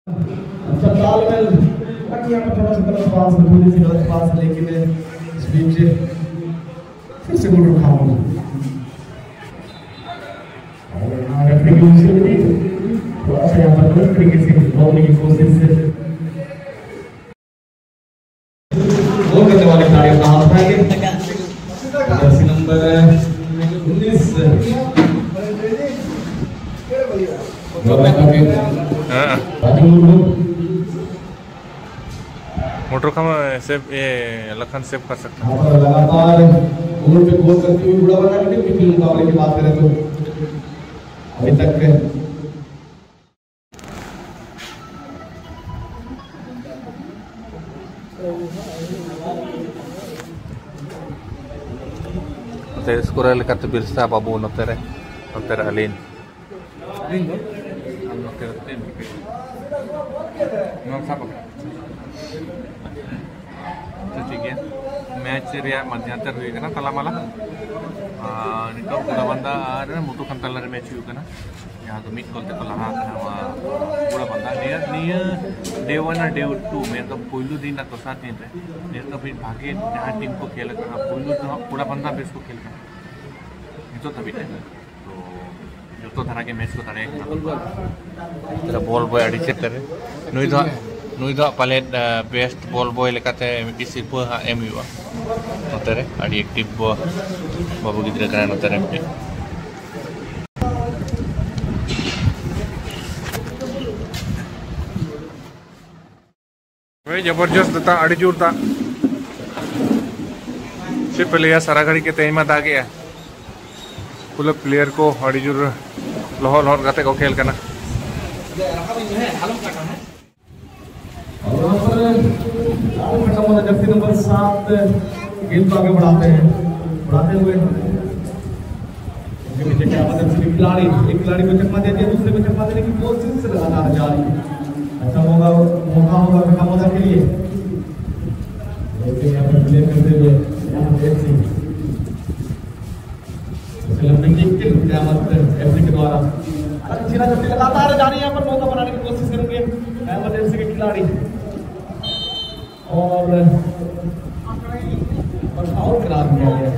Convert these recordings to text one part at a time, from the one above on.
अच्छा तालमेल बाकी यहाँ पर थोड़ा सा गलत पास थोड़ी सी गलत पास लेकिन इस बीच फिर से गोल उठाऊंगा और यहाँ रखने की कोशिश थोड़ा सा यहाँ पर गलत तरीके से बॉलिंग की कोशिश गोल करने वाले खिलाड़ी का हाथ उठाएंगे जर्सी नंबर 19 मोटर का सेव ये लखन सेव कर सकता है। लगातार गोल पे गोल करते हुए बुरा बना लेकिन पिछले मुकाबले की बात करें तो अभी तक Notere skora lekat birsa babu notere alin. Match मध्यांतर हुई तला मला पूरा बंदा मुतु कंतल मैच हुई यहाँ तो मिट कोलते को लहा पूरा बंदा डे 1 और डे 2 में तो पहलू दिन तो साथ दिन रे तो फिर भागे जहाँ टीम को खेल पहलू तो पूरा बंदा बेस को खेल तो तभी तो जो धारा के मैच को तारे तेरा बॉल बॉय अड़ी चेक करे नुई दो पाले बेस्ट बॉल बॉय लेकाते मिट्टी सिर्फ एम हुआ नोतेरे अड़ी एक्टिव बाबू गिद्रे करे नोतेरे मिट्टी भाई जबरदस्त था अड़ी जोर था सिर्फ प्लेयर सारा घड़ी के तेज में आ गया पूरे प्लेयर को अड़ी जोर लोहर लोहर गाते को खेल करना जर्सी नंबर 7 गेंद को आगे बढ़ाते हैं बढ़ाते हुए पीछे क्या खिलाड़ी एक खिलाड़ी को चकमा देती है दूसरे को चकमा देने की कोशिश लगातार जारी अच्छा मौका होगा कमोदा के लिए लेकिन यहाँ पर प्ले करते हुए यहाँ जर्सी एफसी के द्वारा लगातार जारी यहाँ पर मौका बनाने की कोशिश करेंगे एमरजेंसी के खिलाड़ी और आउट करा दिया गया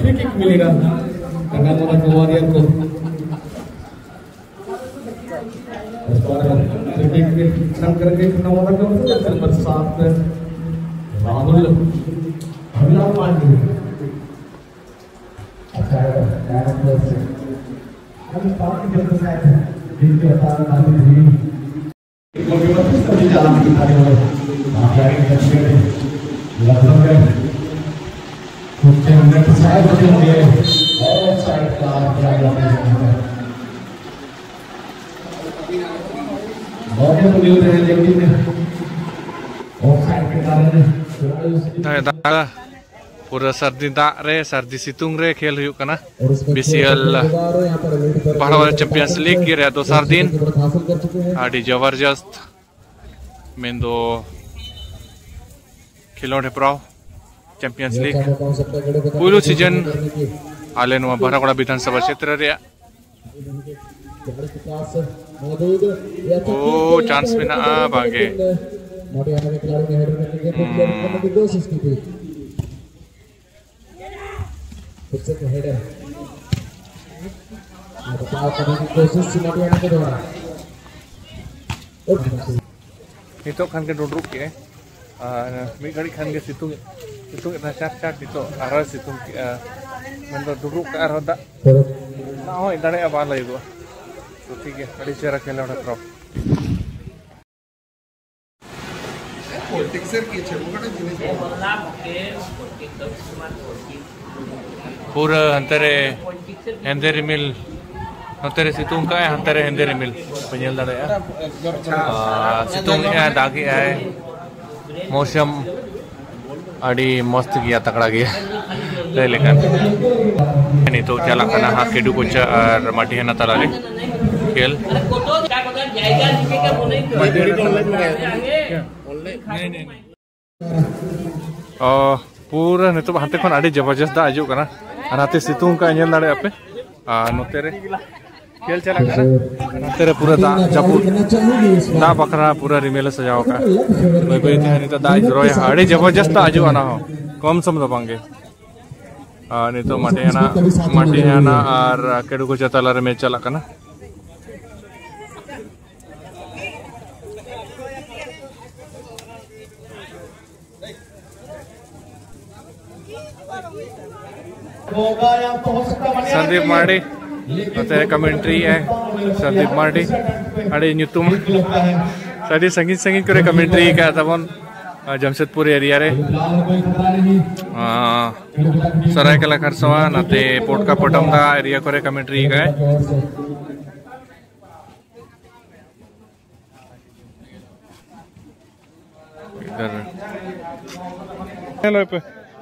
फ्री किक मिलेगा वॉरियर को करके नंबर 7 राहुल अभिलाष पांडे अच्छा पूरा सर्दी दाग रे सर्दी सितुंग रे खेल हुई कना बीसीएल पहाड़ चैंपियंस लीग की रे दोसर दिन आड़ी जबरदस्त मेन दो खिलोड हेप्राव चैंपियंस लीग पुलु सीजन आले नुआ बरागड़ा विधानसभा क्षेत्र रे ओ चांस में ना भागे नितो खान के डुडरुक के मी घड़ी खान के सितुंग सितुंग इतना चाट चाट नितो आरा सितुंग मन तो डुडरुक का आरा ना हो इधर है बाल है तो ठीक है बड़ी चेहरा खेलना उठा क्रॉप पूरा अंतरे हेंदेरी मिल अंतरे सितुंग का है अंतरे हेंदेरी मिल पंजल दाड़े सितुंग है दागी है मौसम अड़ी मस्त गया तकड़ा गया ले लेकर नहीं तो चला करना हाँ केडू कुछ और माटी है ना तला ले खेल पूरा नहीं तो हाथे खन अड़ी जबरदस्त दा आजू करना और हाथे सितुंग का इंजन दाड़े आपे नोते रे खेल चला तेरे पूरा दा जापुर दा बखरा पूरा रिमेल सजाओ का भाई भाई नहीं तो दा जरो हाड़ी जबरदस्त आजू आना हो कम सम दो पांगे नहीं तो माटी है ना और केडू को चतला में चला का ना संदीप मार्डी कमेंट्री है संदीप मार्डी अड़ी नुतुम साड़ी संगीत संगीत करे कमेंट्री का तबन जमशेदपुर एरिया रे सरायकेला खरसवा नाते पोटका पटमदा एरिया करे कमेंट्री का इधर हेलो पे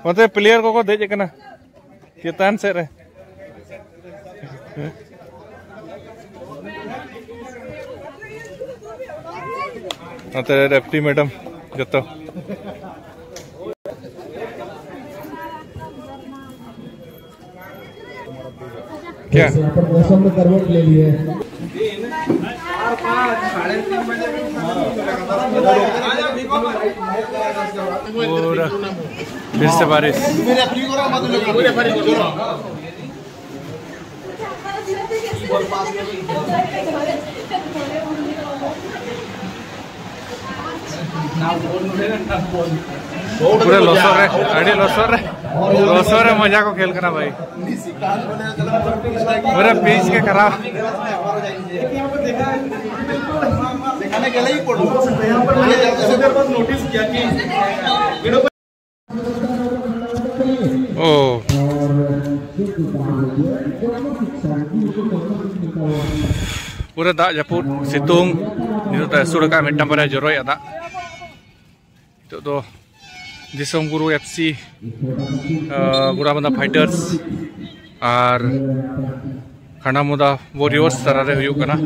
मतलब प्लेयर को दे के ना कितान से रे रेफ्टी मैडम जतो क्या मौसम में करवट ले लिए पूरा फिर से बारिश पूरे लोसर है मजा को खेल करना भाई पूरा पिच के खराब ओ पूरा दा जापुर सितुंग नितो सुरका मिट्टम पर जरोय दा तो दिसोम गुरु एफसी गुड़ाबंदा फाइटर्स और खंडामुदा वॉरियर्स तरह हुई कना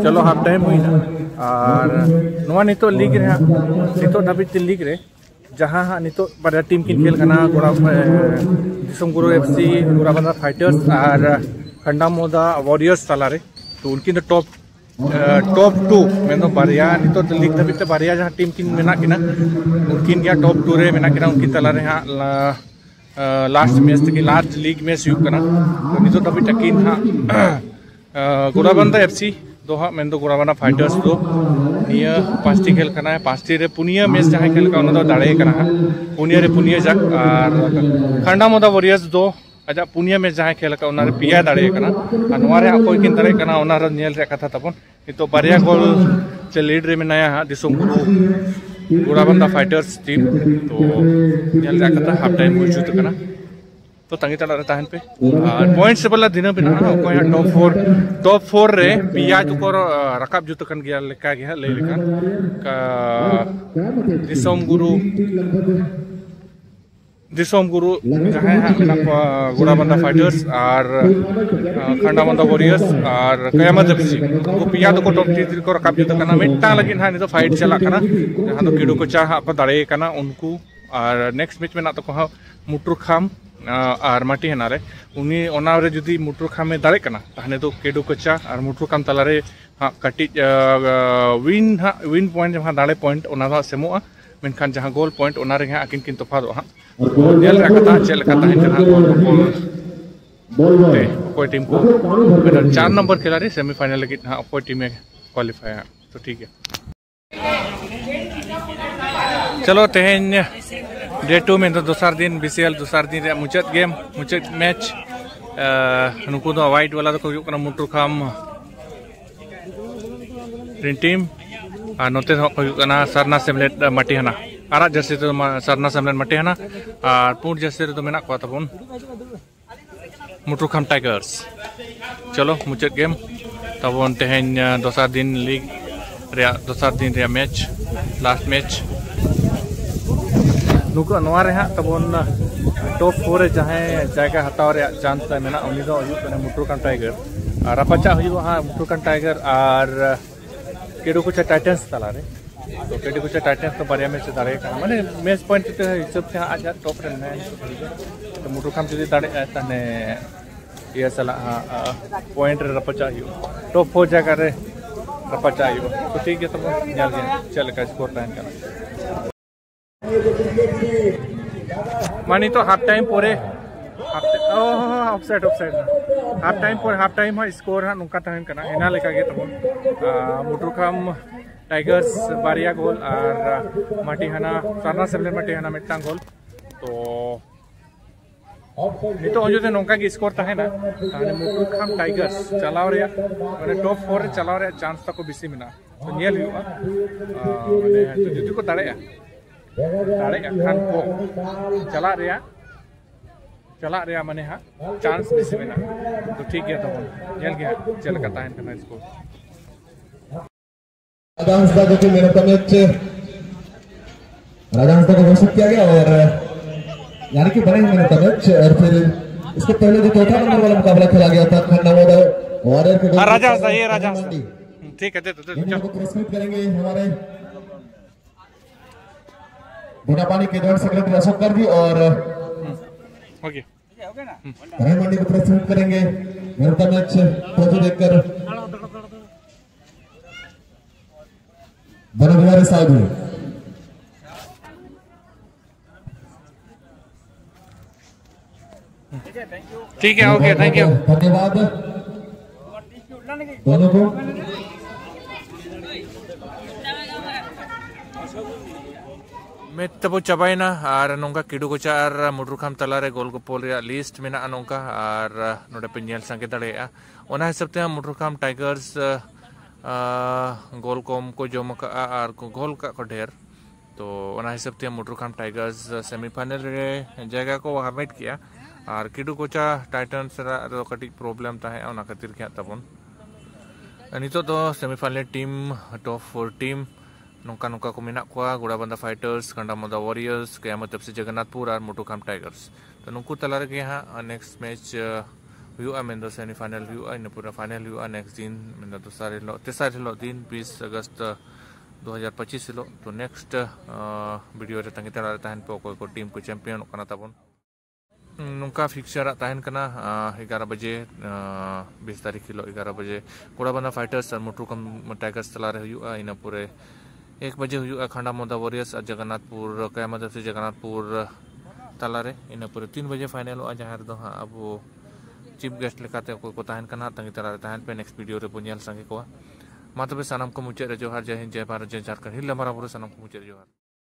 चलो हाफ टाइम हुई ना और नवा नितो लीग रे नितो धाबित लीग रे जहाँ नितो बारह टीम की खेल करना दिसोम गुरु एफसी गुड़ाबंदा फाइटर्स और खंडामुदा वॉरियर्स तलारे तो उनकी टॉप टू मैं बारिया नितो लीग धाबित बारिया जहाँ टीम की मेना किना उनकिन क्या टॉप टू रे मेना किना उनकी तलारे हाँ लास्ट मैच तक लास्ट लीग मैच हुई करना तो नितो धाबित किन हाँ गुड़ाबंदा एफसी दो हाँ मैं गुड़ाबंदा फाइटर्स दो निया पांचटी खेल करना है पांचटी रे पुनिया मैच जहाँ खेल का उन्होंने दाड़े करना है पुनिया रे पुनिया जाक और खंडामुदा वॉरियर्स दो अच्छा पुनिया मैच जहाँ खेल का उन्होंने पिया दाड़े करना और नवारे कोई किन दाड़े करना उन्होंने नियल रे कथा तपन तो बारिया गोल से लीड रे में नया हाँ दिसोम गुरु गुड़ाबंदा फाइटर्स टीम तो नियल रे कथा हाफ टाइम हुई चुत करना तो तंगी तला रहता है पे पॉइंट से बल्ला दिन पे ना को यहाँ टॉप फोर रे पिया तो को रकाब जुत कन गया लेका गया ले लेकन का दिसोम गुरु जहाँ है गुड़ाबंदा फाइटर्स और खंडामुदा वॉरियर्स और कयामत एफसी को पिया तो को टॉप थ्री को रकाब जुत करना मिट्टा लगी हाँ नहीं तो फाइट चला करना जहाँ तो किडू को चाह आप दाड़े करना उनको और नेक्स्ट मैच में ना तो कहा मुट्रु खाम और माटी है नारे उन्हीं ओनारे जुदी मुट्रु खाम में दाड़े करना ताहने तो केडू कच्चा और मुट्रु खाम तलारे हाँ कटी विन पॉइंट जहाँ दाड़े पॉइंट ओना सेमोआ मेनखान जहाँ गोल पॉइंट ओनारे हाँ आकिन किन तोफा दो हाँ नेल रखता चल रखता है जहाँ गोल कोई टीम को 4 नंबर खेला रही सेमीफाइनल लगी हाँ कोई टीम में क्वालिफाई है तो ठीक है चलो तेहन डे 2 में तो दूसरा दिन बीसीएल दूसरा दिन मुचाद गेम मुचाद मैच नुकु दो वाइट वाला तो कोई कना मुट्रु खाम टीम और नोते कोई कना सरना सेमलेट माटी हना आरा जर्सी तो सरना सेमलेट माटी हना और पुर जर्सी तो मेना को तबन मुट्रु खाम टाइगर्स चलो मुचाद गेम तबन तेहन दूसरा दिन लीग रे दूसरा दिन रे मैच लास्ट मैच नुकु नवारे हाँ तबन टॉप 4 रे जहाँ जायगा हताव रे चांस मेना उनी दो मुट्रु खाम टाइगर और रापाचा हुई हाँ मुट्रु खाम टाइगर और केडुकुचा टाइटन्स तला रे तो केडुकुचा टाइटन्स तो बारिया मैच दाड़े कना माने मैच पॉइंट ते हिसाब से आज टॉप रे है तो मुटुखाम जुदी दाड़े तने ये सला पॉइंट रे रपचा हियो टॉप 4 जगह रे रपचा हियो तो ठीक है तो ᱧᱮᱞ गे चल का स्कोर टाइम कना मानी तो हाफ टाइम पोरे ऑफसाइड हाफ टाइम स्कोर हाँ नुका तहन कना एना लेका गे तबन मुटुखाम टाइगर्स बारिया गोल और माटीहाना सरना सेवलेन माटीहाना मिट्टांग गोल तो नितो अंजुते नोंका की स्कोर तहना ताने मुटुखाम टाइगर्स चलाव रे माने टॉप 4 रे चलाव रे चांस तको बिसी मिना तो नेल हुआ माने तो जुदी को दाड़े खान को चला रे माने हाँ चांस बिसी मिना तो ठीक है तो नेल गे चल का तहन करना स्कोर राजहंसदा जो कि मेरे मैच राजहंसदा को घोषित किया गया और यानी कि बने मेरे मैच और फिर इसके पहले जो चौथा नंबर वाला मुकाबला खेला गया था खंडामोदा वॉरियर के राजहंसदा ये राजहंसदा ठीक है तो चलो पुरस्कृत करेंगे हमारे बिना पानी के जॉइंट सेक्रेटरी अशोक कर भी और ओके रैन मंडी को पुरस्कृत करेंगे मेरे मैच ट्रॉफी देकर बनवारी साधु ठीक है ओके थैंक यू धन्यवाद दोनों को मैं तब चाबाइना और नोंका किडुकुचा और मुटुखाम तलारे गोल गोपोल रे लिस्ट मेना नोंका और नोडे पे नेल संगे दड़ेया ओना हिसाब ते मुटुखाम टाइगर्स गोल कम को जम का और गोल का को ढेर तो ओना हिसाब ते मुटुखाम टाइगर्स सेमीफाइनल रे जगह को हामिट किया और किडुकुचा टाइटन्स रो कटी प्रॉब्लम ताहे ओना खातिर क्या तबन नितो तो सेमीफाइनल टीम टॉप 4 टीम नौका नौका को मेना को गुड़ाबंदा फाइटर्स खंडामोदा वॉरियर्स कयामत एफसी जगन्नाथपुर और मुटुखाम टाइगर्स तो नुकु तला रे हाँ नेक्स्ट मैच हुआ मेन सेमीफाइनल हुआ इन पूरा फाइनल हुआ नेक्स्ट दिन मेन तेसार हिलो दिन 20 अगस्त 2025 हिलो तो नेक्स्ट वीडियो रे तंगी तला रे तहन पे को टीम को चैंपियन कना तबन नुका फिक्सर तहन कना 11 बजे 20 तारीख हिलो 11 बजे गुड़ाबंदा फाइटर्स और मुटुखाम टाइगर्स तला रे हुआ इन पूरे 1 बजे हुआ खंडामोदा वॉरियर्स और जगन्नाथपुर कयामत एफसी जगन्नाथपुर तलारे इन पूरे 3 बजे फाइनल हुआ जहाँ दो हाँ अब चीफ गेस्ट लेकाते को तहन कना तंगी तला रे तहन पे नेक्स्ट वीडियो रे बोनियल संगे को मा तबे सानाम को मुचे रे जोहार जय हिंद जय भारत जय झारखंड हिल हमारा पूरे सानाम को मुचे जोहार।